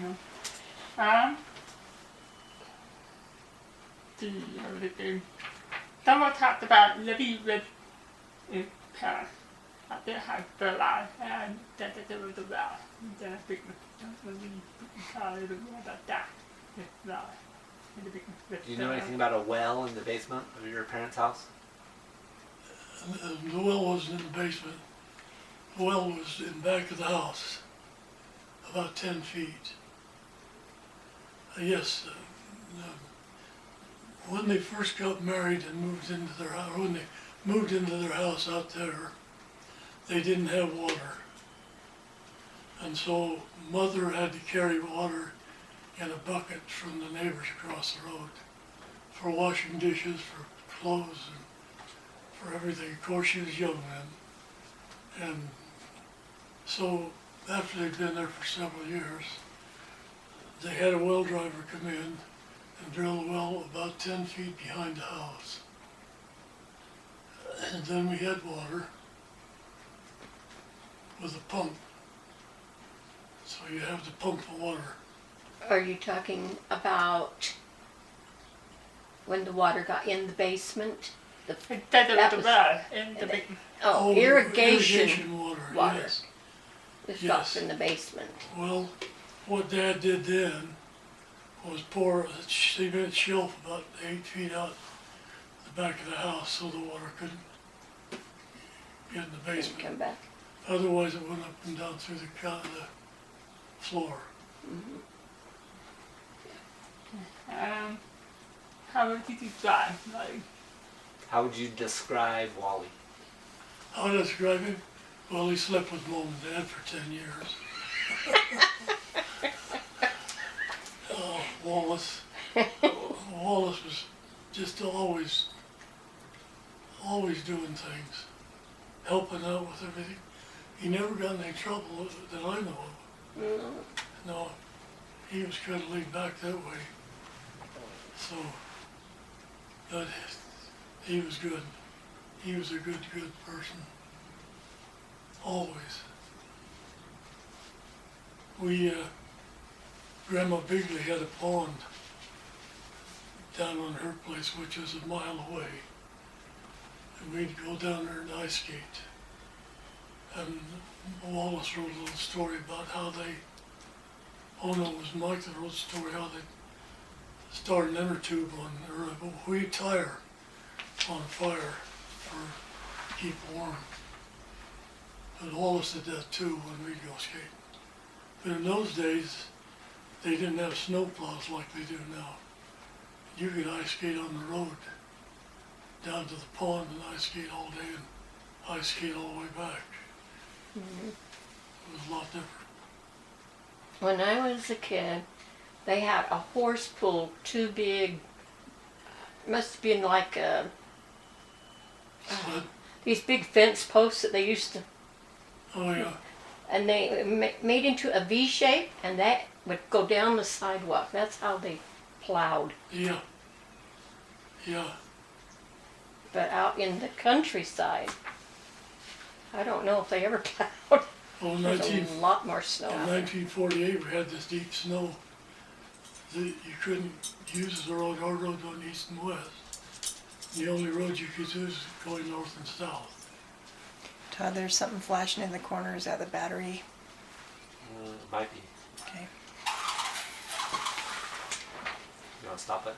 know. Um, someone talked about living with his parents at their house for a while, and that there was a well. Then I think we talk a little bit more about that. Well, Do you know anything about a well in the basement of your parents' house? The well wasn't in the basement. The well was in the back of the house, about 10 feet. Yes, when they first got married and moved into their house, when they moved into their house out there, they didn't have water. And so Mother had to carry water in a bucket from the neighbors across the road for washing dishes, for clothes, and for everything. Of course, she was young then. And so after they'd been there for several years, they had a well driver come in and drill a well about 10 feet behind the house. And then we had water with a pump. So you have to pump the water. Are you talking about when the water got in the basement? it said there That was a was- well in the big. Oh, irrigation irrigation water. water. Yes. was yes. dropped in the basement. Well, what Dad did then was pour a cement shelf about 8 feet out the back of the house so the water couldn't get in the Didn't basement. come back. Otherwise, it went up and down through the floor. How did you drive? Like, How would you describe Wally? How would I describe him? Well, he slept with Mom and Dad for 10 years. Wallace. Wallace was just always doing things, helping out with everything. He never got in any trouble that I know of. No, he was kind of laid back that way. So, but he was good. He was a good person. Always. Grandma Bigley had a pond down on her place, which was a mile away. And we'd go down there and ice skate. And Wallace wrote a little story about how oh no, it was Mike that wrote the story, how they started an inner tube or a wheat tire on a fire to keep warm. And Wallace did that too when we'd go skating. But in those days, they didn't have snow plows like they do now. You could ice skate on the road down to the pond and ice skate all day and ice skate all the way back. It was a lot different. When I was a kid, they had a horse pull too big. Must have been like Sled. these big fence posts that they used to, Oh yeah. and they made into a V shape, and that would go down the sidewalk. That's how they plowed. Yeah. Yeah. But out in the countryside, I don't know if they ever plowed. Well, in There's a lot more snow in out there. 1948, we had this deep snow that you couldn't use the road. Our road going east and west. The only road you could use is going north and south. Todd, there's something flashing in the corner. Is that the battery? Might be. Okay. You want to stop it?